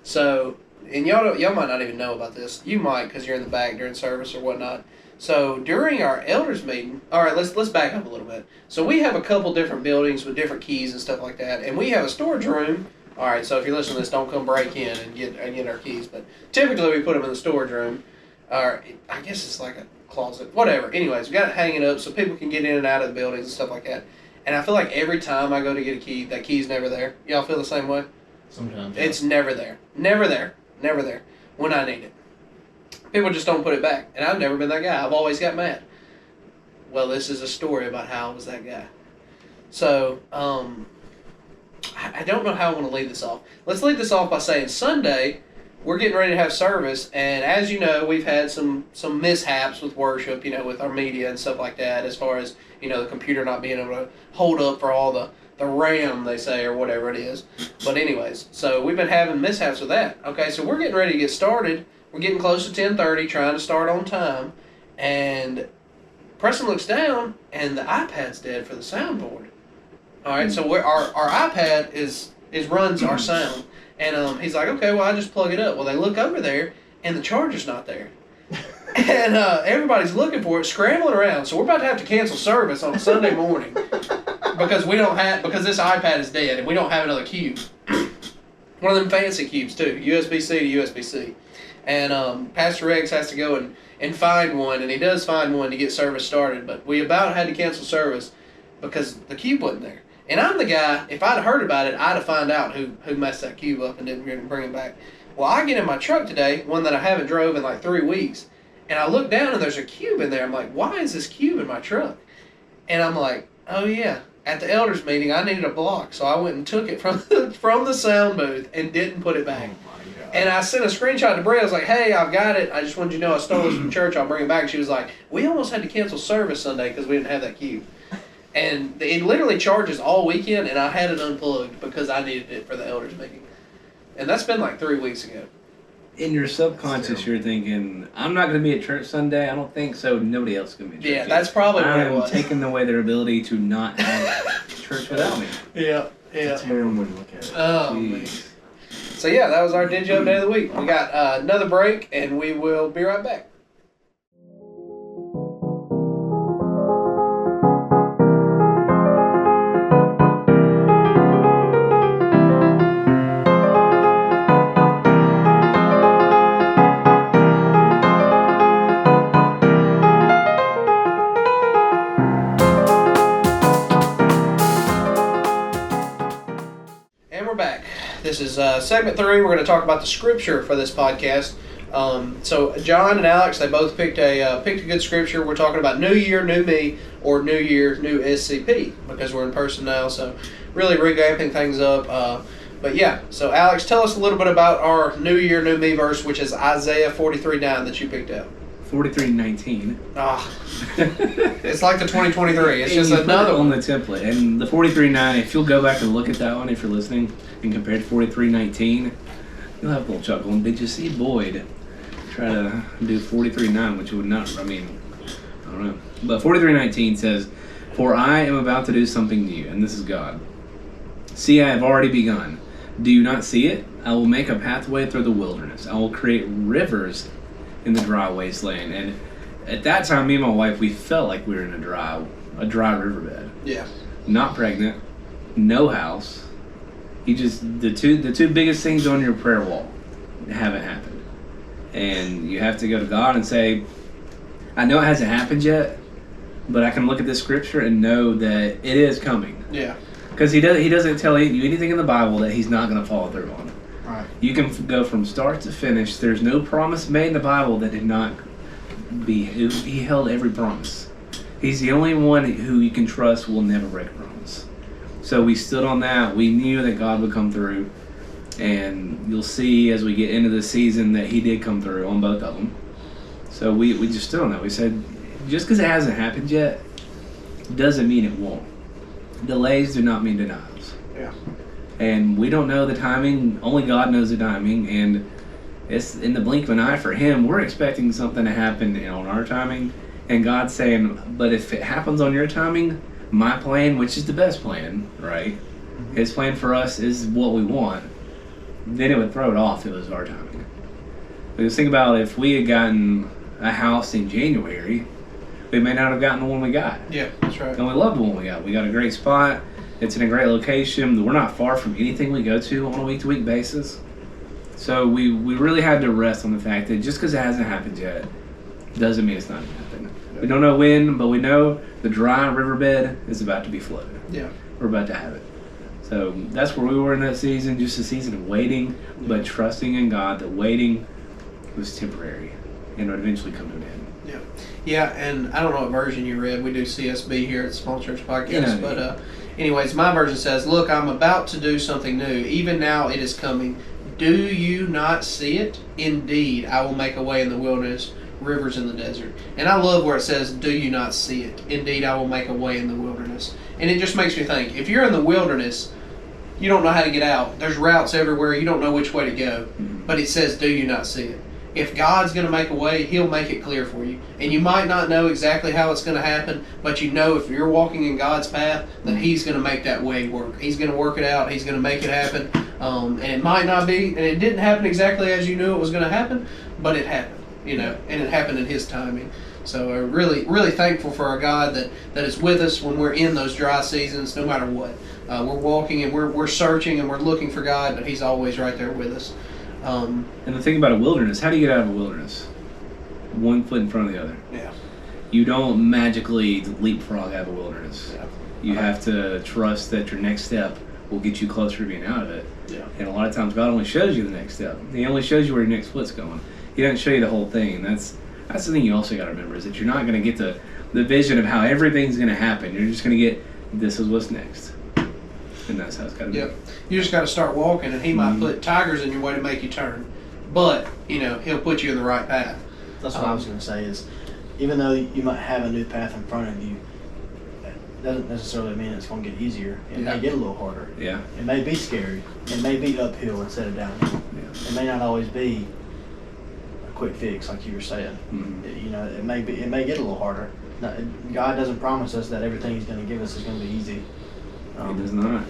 So, and y'all might not even know about this. You might, because you're in the back during service or whatnot. So during our elders meeting, all right, let's back up a little bit. So we have a couple different buildings with different keys and stuff like that, and we have a storage room. All right, so if you're listening to this, don't come break in and get our keys. But typically we put them in the storage room, or I guess it's like a closet, whatever. Anyways, we got it hanging up so people can get in and out of the buildings and stuff like that. And I feel like every time I go to get a key, that key's never there. Y'all feel the same way? Sometimes. It's never there. Never there. Never there. When I need it. People just don't put it back. And I've never been that guy. I've always got mad. Well, this is a story about how I was that guy. So, I don't know how I want to lead this off. Let's lead this off by saying Sunday, we're getting ready to have service, and as you know, we've had some mishaps with worship, with our media and stuff like that, as far as, the computer not being able to hold up for all the RAM, they say, or whatever it is. But anyways, so we've been having mishaps with that. Okay, so we're getting ready to get started. We're getting close to 10:30, trying to start on time, and Preston looks down, and the iPad's dead for the soundboard. All right, so our iPad is runs our sound. And he's like, okay, well, I just plug it up. Well, they look over there, and the charger's not there. And everybody's looking for it, scrambling around. So we're about to have to cancel service on Sunday morning because because this iPad is dead, and we don't have another cube. One of them fancy cubes, too, USB-C to USB-C. And Pastor Rex has to go and find one, and he does find one to get service started. But we about had to cancel service because the cube wasn't there. And I'm the guy, if I'd heard about it, I'd have found out who messed that cube up and didn't bring it back. Well, I get in my truck today, one that I haven't drove in like 3 weeks, and I look down and there's a cube in there. I'm like, why is this cube in my truck? And I'm like, oh yeah, at the elders meeting, I needed a block, so I went and took it from the sound booth and didn't put it back. Oh my God. And I sent a screenshot to Brea. I was like, hey, I've got it. I just wanted you to know I stole this from church. I'll bring it back. She was like, we almost had to cancel service Sunday because we didn't have that cube. And it literally charges all weekend, and I had it unplugged because I needed it for the elders meeting. And that's been like 3 weeks ago. In your subconscious, you're thinking, I'm not going to be at church Sunday. I don't think so. Nobody else is going to be at church. Yeah, that's probably what it was. I'm taking away their ability to not have church without me. Yeah. It's a terrible way to look at it. Oh, man. So, yeah, that was our Digi Update of the week. We got another break, and we will be right back. This is segment 3. We're going to talk about the scripture for this podcast. So John and Alex, they both picked a good scripture. We're talking about New Year, New Me, or New Year, New SCP, because we're in person now. So really revamping things up. But yeah, so Alex, tell us a little bit about our New Year, New Me verse, which is Isaiah 43:9 that you picked out. 43:19. It's like the 2023. It's just another one on the template. And the 43:9, if you'll go back and look at that one, if you're listening, and compare to 43:19, you'll have a little chuckle. And did you see Boyd try to do 43:9, which would not, I don't know. But 43:19 says, "For I am about to do something new," and this is God. "See, I have already begun. Do you not see it? I will make a pathway through the wilderness. I will create rivers in the dry wasteland." And at that time, me and my wife, we felt like we were in a dry riverbed. Yeah. Not pregnant, no house. The two biggest things on your prayer wall haven't happened, and you have to go to God and say, I know it hasn't happened yet, but I can look at this scripture and know that it is coming. Yeah. Because he doesn't tell you anything in the Bible that he's not going to follow through on. Right. You can go from start to finish. There's no promise made in the Bible that did not be. He held every promise. He's the only one who you can trust will never break a promise. So we stood on that. We knew that God would come through. And you'll see as we get into the season that he did come through on both of them. So we just stood on that. We said, just because it hasn't happened yet doesn't mean it won't. Delays do not mean denials. Yeah. And we don't know the timing. Only God knows the timing. And it's in the blink of an eye for him. We're expecting something to happen on our timing. And God's saying, but if it happens on your timing, my plan, which is the best plan, right? His plan for us is what we want. Then it would throw it off if it was our timing. Because think about if we had gotten a house in January, we may not have gotten the one we got. Yeah, that's right. And we love the one we got. We got a great spot. It's in a great location. We're not far from anything we go to on a week-to-week basis. So we really had to rest on the fact that just because it hasn't happened yet doesn't mean it's not going to happen. We don't know when, but we know the dry riverbed is about to be flooded. Yeah. We're about to have it. So that's where we were in that season, just a season of waiting, but trusting in God that waiting was temporary and would eventually come to an end. Yeah. Yeah, and I don't know what version you read. We do CSB here at Small Church Podcast. But anyways, my version says, look, I'm about to do something new. Even now it is coming. Do you not see it? Indeed, I will make a way in the wilderness, rivers in the desert. And I love where it says, do you not see it? Indeed, I will make a way in the wilderness. And it just makes me think, if you're in the wilderness, you don't know how to get out. There's routes everywhere. You don't know which way to go. But it says, do you not see it? If God's going to make a way, he'll make it clear for you. And you might not know exactly how it's going to happen, but you know if you're walking in God's path, then he's going to make that way work. He's going to work it out. He's going to make it happen. And it might not be, and it didn't happen exactly as you knew it was going to happen, but it happened, and it happened in his timing. So I'm really, really thankful for our God that is with us when we're in those dry seasons, no matter what. We're walking and we're searching and we're looking for God, but he's always right there with us. And the thing about a wilderness, how do you get out of a wilderness? One foot in front of the other. Yeah. You don't magically leapfrog out of a wilderness. Yeah. You have to trust that your next step will get you closer to being out of it. Yeah. And a lot of times God only shows you the next step. He only shows you where your next foot's going. He doesn't show you the whole thing. And that's the thing you also got to remember, is that you're not going to get the vision of how everything's going to happen. You're just going to get, this is what's next. And that's how it's got to be. Yep. You just got to start walking, and he might put tigers in your way to make you turn. But, he'll put you in the right path. That's what I was going to say is, even though you might have a new path in front of you, that doesn't necessarily mean it's going to get easier. It may get a little harder. Yeah. It may be scary. It may be uphill instead of downhill. Yeah. It may not always be a quick fix, like you were saying. It may get a little harder. Now, God doesn't promise us that everything he's going to give us is going to be easy. He does not.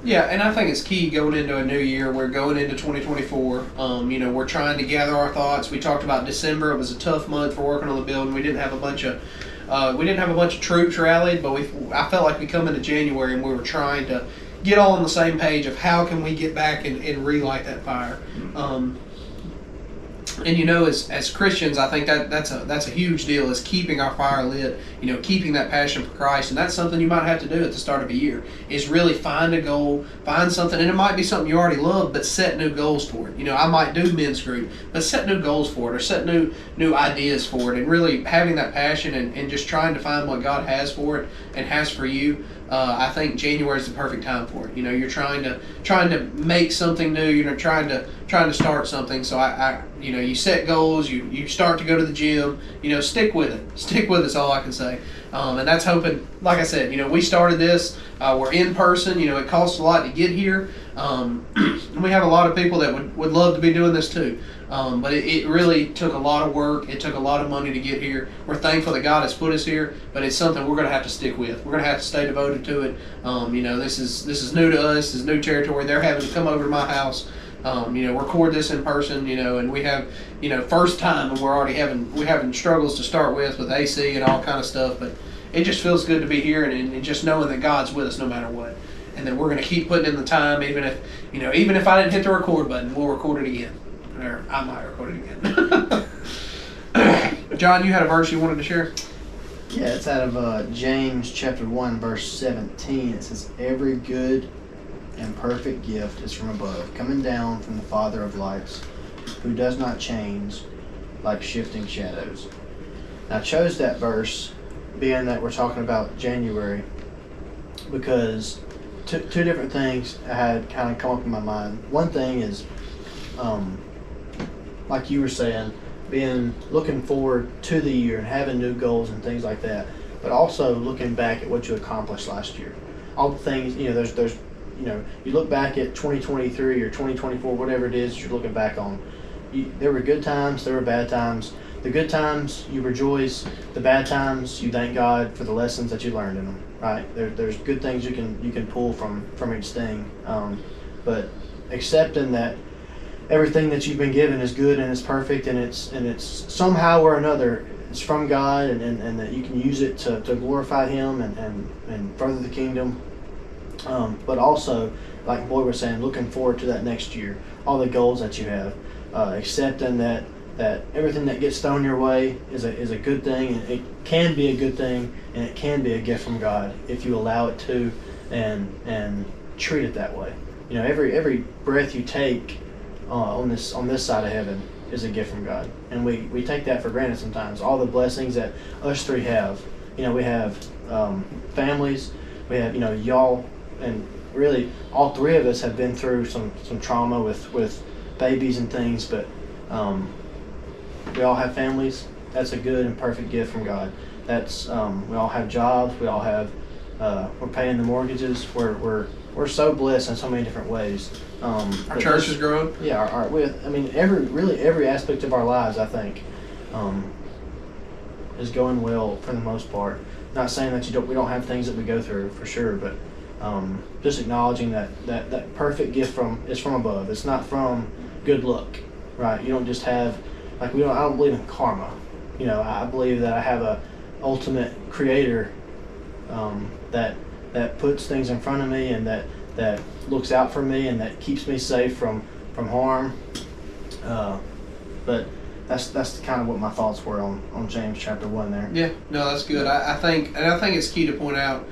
Yeah, and I think it's key going into a new year. We're going into 2024. We're trying to gather our thoughts. We talked about December. It was a tough month for working on the building. We didn't have a bunch of troops rallied, but I felt like we come into January and we were trying to get all on the same page of how can we get back and relight that fire. And as Christians, I think that's a huge deal, is keeping our fire lit, keeping that passion for Christ. And that's something you might have to do at the start of a year, is really find a goal, find something, and it might be something you already love, but set new goals for it. I might do men's group, but set new goals for it, or set new ideas for it, and really having that passion and just trying to find what God has for it and has for you. I think January is the perfect time for it. You're trying to make something new. You're trying to start something. So you set goals. You start to go to the gym. Stick with it. Stick with it's all I can say. And that's hoping. Like I said, we started this. We're in person. It costs a lot to get here. And we have a lot of people that would love to be doing this too. But it really took a lot of work. It took a lot of money to get here. We're thankful that God has put us here, but it's something we're going to have to stick with. We're going to have to stay devoted to it. This is new to us. This is new territory. They're having to come over to my house, record this in person, and we have, first time, and we're having struggles to start with AC and all kind of stuff, but it just feels good to be here and just knowing that God's with us no matter what. And that we're going to keep putting in the time, even if I didn't hit the record button, we'll record it again. Or I might record it again. John, you had a verse you wanted to share? Yeah, it's out of James chapter 1, verse 17. It says, every good and perfect gift is from above, coming down from the Father of lights, who does not change like shifting shadows. And I chose that verse, being that we're talking about January, because two different things had kind of come up in my mind. One thing is, like you were saying, looking forward to the year and having new goals and things like that, but also looking back at what you accomplished last year. All the things, there's you look back at 2023 or 2024, whatever it is you're looking back on. There were good times, there were bad times. The good times you rejoice, the bad times you thank God for the lessons that you learned in them. Right? There's good things you can pull from each thing, but accepting that everything that you've been given is good and it's perfect and it's somehow or another it's from God, and that you can use it to glorify Him and further the kingdom. But also, like Boyd was saying, looking forward to that next year, all the goals that you have, accepting that everything that gets thrown your way is a good thing, and it can be a good thing, and it can be a gift from God if you allow it to, and treat it that way. Every breath you take on this side of heaven is a gift from God, and we take that for granted sometimes. All the blessings that us three have, we have families, we have y'all, and really all three of us have been through some trauma with babies and things, but we all have families. That's a good and perfect gift from God. That's we all have jobs. We all have we're paying the mortgages. We're so blessed in so many different ways. Our church is growing. Yeah, every aspect of our lives, I think, is going well for the most part. Not saying that we don't have things that we go through, for sure, but just acknowledging that perfect gift is from above. It's not from good luck, right? You don't just have, I don't believe in karma. I believe that I have a ultimate creator that puts things in front of me, and that looks out for me, and that keeps me safe from harm. But that's kind of what my thoughts were on James chapter 1 there. Yeah, no, that's good. I think it's key to point out,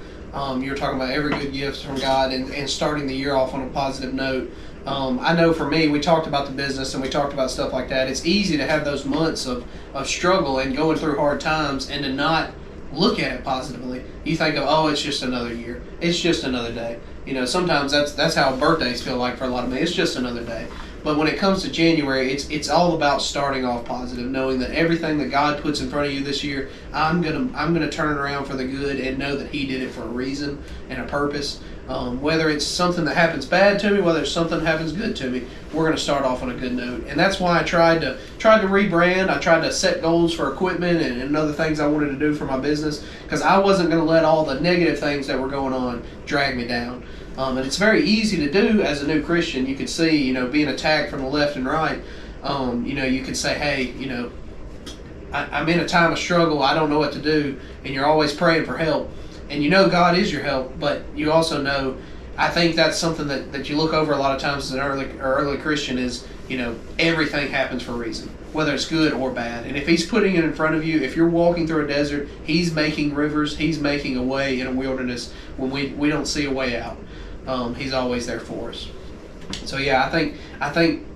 you're talking about every good gift from God and starting the year off on a positive note. I know for me, we talked about the business and we talked about stuff like that. It's easy to have those months of struggle and going through hard times and to not look at it positively. You think of, oh, it's just another year. It's just another day. Sometimes that's how birthdays feel like for a lot of me. It's just another day. But when it comes to January, it's all about starting off positive, knowing that everything that God puts in front of you this year, I'm gonna turn it around for the good and know that He did it for a reason and a purpose. Whether it's something that happens bad to me, whether it's something that happens good to me, we're going to start off on a good note. And that's why I tried to rebrand. I tried to set goals for equipment and other things I wanted to do for my business, because I wasn't going to let all the negative things that were going on drag me down. And it's very easy to do as a new Christian. You could see, being attacked from the left and right. You could say, hey, I'm in a time of struggle. I don't know what to do. And you're always praying for help. And God is your help, but you also know, I think that's something that you look over a lot of times as an early Christian is, everything happens for a reason, whether it's good or bad. And if He's putting it in front of you, if you're walking through a desert, He's making rivers, He's making a way in a wilderness when we don't see a way out. He's always there for us. So yeah, I think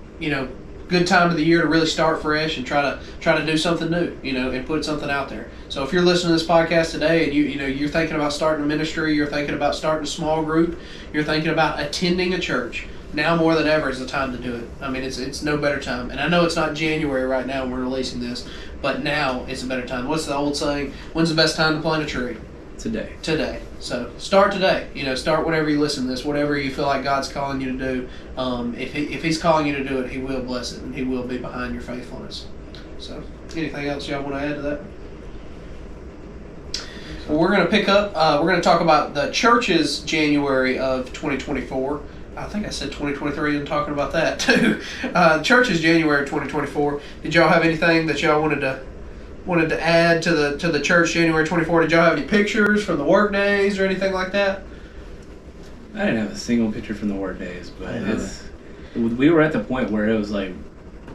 good time of the year to really start fresh and try to do something new, and put something out there. So if you're listening to this podcast today and you're thinking about starting a ministry, you're thinking about starting a small group, you're thinking about attending a church, now more than ever is the time to do it. I mean, it's no better time. And I know it's not January right now when we're releasing this, but now is a better time. What's the old saying? When's the best time to plant a tree? Today. So start today. Start whenever you listen to this, whatever you feel like God's calling you to do. If He's calling you to do it, He will bless it, and He will be behind your faithfulness. So, anything else y'all want to add to that? Well, we're going to pick up. We're going to talk about the church's January of 2024. I think I said 2023 and talking about that too. Church's January of 2024. Did y'all have anything that y'all wanted to add to the church January 24? Did y'all have any pictures from the work days or anything like that? I didn't have a single picture from the work days, but we were at the point where it was like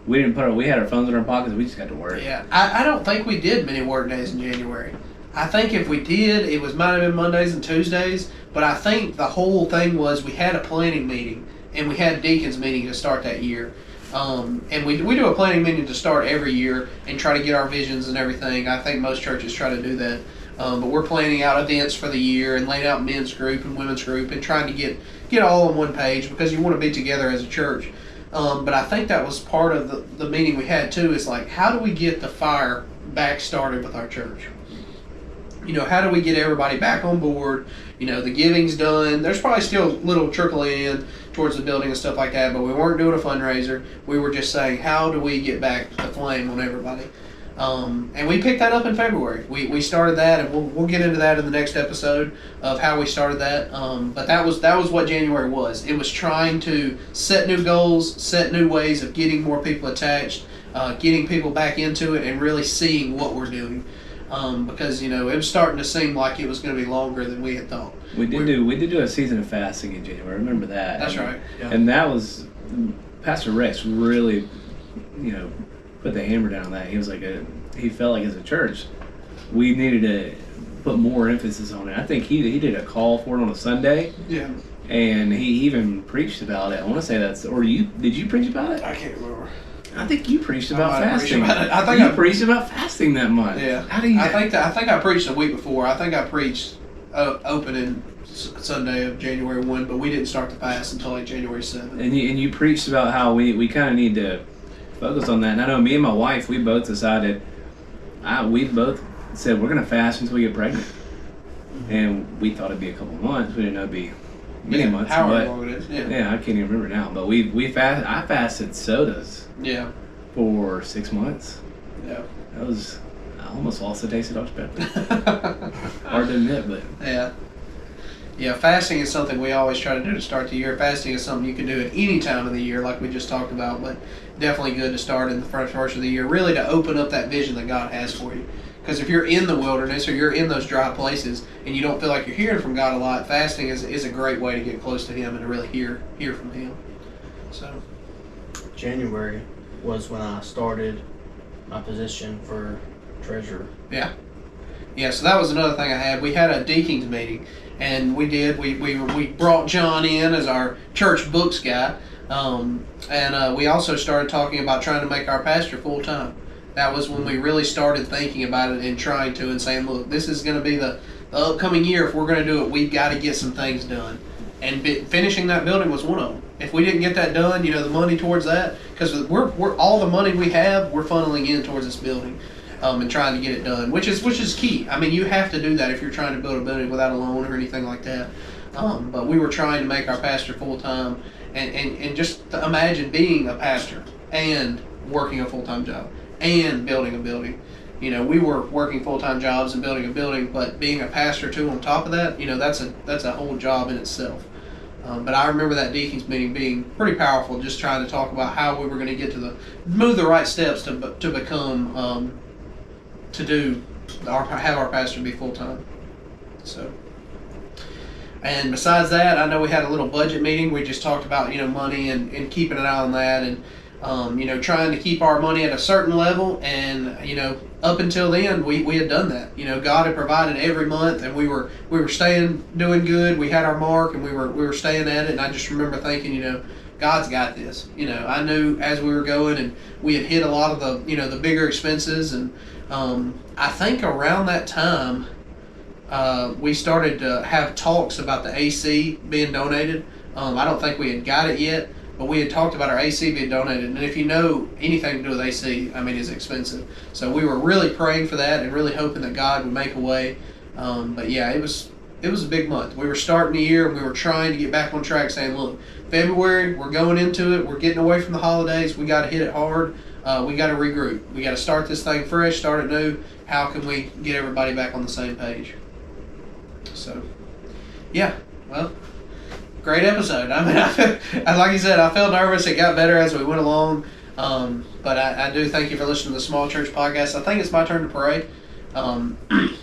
we had our phones in our pockets. We just got to work. Yeah, I don't think we did many work days in January. I think if we did, it might have been Mondays and Tuesdays. But I think the whole thing was we had a planning meeting and we had deacons meeting to start that year. And we do a planning meeting to start every year and try to get our visions and everything. I think most churches try to do that. But we're planning out events for the year and laying out men's group and women's group and trying to get all on one page because you want to be together as a church. But I think that was part of the meeting we had too, is like, how do we get the fire back started with our church? How do we get everybody back on board? The giving's done. There's probably still a little trickling in towards the building and stuff like that, but we weren't doing a fundraiser. We were just saying, how do we get back the flame on everybody? And we picked that up in February. We started that, and we'll get into that in the next episode of how we started that. But that was what January was. It was trying to set new goals, set new ways of getting more people attached, getting people back into it, and really seeing what we're doing. Because it was starting to seem like it was going to be longer than we had thought. We did do a season of fasting in January. I remember that. That's right. Yeah. And that was Pastor Rex really, put the hammer down on that. He was like he felt like as a church, we needed to put more emphasis on it. I think he did a call for it on a Sunday. Yeah. And he even preached about it. I want to say did you preach about it? I can't remember. I think you preached about fasting. I think you preached about fasting that month. Yeah. How do you? I think I preached a week before. I think I preached opening Sunday of January 1, but we didn't start the fast until like January 7th. And you preached about how we kind of need to focus on that. And I know me and my wife, we both decided, we both said we're gonna fast until we get pregnant. And we thought it'd be a couple months. We didn't know it'd be many months. However long it is. Yeah, I can't even remember now. But I fasted sodas. Yeah. For 6 months. Yeah. I almost lost the taste of Dr. Pepper. Hard to admit, but. Yeah, fasting is something we always try to do to start the year. Fasting is something you can do at any time of the year, like we just talked about, but definitely good to start in the first of the year, really to open up that vision that God has for you. Because if you're in the wilderness or you're in those dry places and you don't feel like you're hearing from God a lot, fasting is a great way to get close to Him and to really hear from Him. So. January was when I started my position for treasurer. Yeah, so that was another thing I had. We had a deacons meeting, and we brought John in as our church books guy, and we also started talking about trying to make our pastor full-time. That was when we really started thinking about it and trying to and saying, look, this is going to be the upcoming year. If we're going to do it, we've got to get some things done. And finishing that building was one of them. If we didn't get that done, the money towards that, because we're all the money we have, we're funneling in towards this building, and trying to get it done, which is key. I mean, you have to do that if you're trying to build a building without a loan or anything like that. But we were trying to make our pastor full time, and just imagine being a pastor and working a full time job and building a building. We were working full time jobs and building a building, but being a pastor too on top of that, that's a whole job in itself. But I remember that deacons meeting being pretty powerful, just trying to talk about how we were going to get move the right steps to become, have our pastor be full time. So, and besides that, I know we had a little budget meeting. We just talked about money and keeping an eye on that, and trying to keep our money at a certain level, and up until then we had done that. God had provided every month, and we were doing good. We had our mark, and we were staying at it. And I just remember thinking, God's got this. I knew as we were going, and we had hit a lot of the bigger expenses, and I think around that time we started to have talks about the AC being donated. I don't think we had got it yet, but we had talked about our AC being donated, and if you know anything to do with AC, I mean, it's expensive. So we were really praying for that and really hoping that God would make a way. But yeah, it was a big month. We were starting the year, and we were trying to get back on track, saying, look, February, we're going into it. We're getting away from the holidays. We got to hit it hard. We got to regroup. We got to start this thing fresh, start it new. How can we get everybody back on the same page? So, yeah, well, great episode. I mean, like you said, I felt nervous. It got better as we went along. But I do thank you for listening to the Small Church Podcast. I think it's my turn to pray.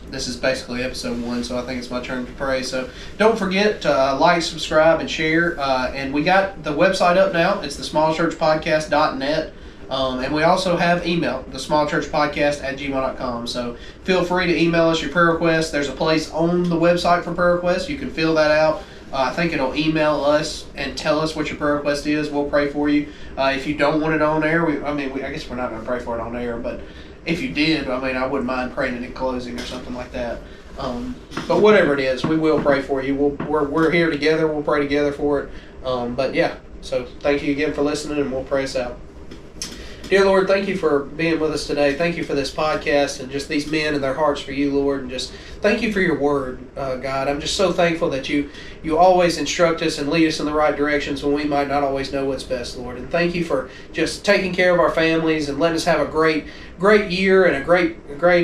This is basically episode 1, so I think it's my turn to pray. So don't forget to like, subscribe, and share. And we got the website up now. It's thesmallchurchpodcast.net. And we also have email, thesmallchurchpodcast@gmail.com. So feel free to email us your prayer requests. There's a place on the website for prayer requests. You can fill that out. I think it'll email us and tell us what your prayer request is. We'll pray for you. If you don't want it on air, I guess we're not going to pray for it on air, but if you did, I wouldn't mind praying it in closing or something like that. But whatever it is, we will pray for you. We're here together. We'll pray together for it. But yeah, so thank you again for listening, and we'll pray us out. Dear Lord, thank you for being with us today. Thank you for this podcast and just these men and their hearts for you, Lord. And just thank you for your word, God. I'm just so thankful that you always instruct us and lead us in the right directions when we might not always know what's best, Lord. And thank you for just taking care of our families and letting us have a great year and a great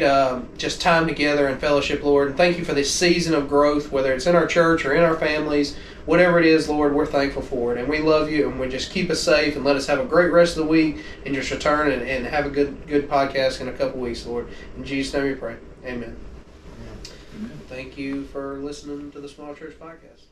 just time together in fellowship, Lord. And thank you for this season of growth, whether it's in our church or in our families. Whatever it is, Lord, we're thankful for it. And we love you, and we just keep us safe and let us have a great rest of the week and just return and have a good podcast in a couple weeks, Lord. In Jesus' name we pray. Amen. Amen. Thank you for listening to the Small Church Podcast.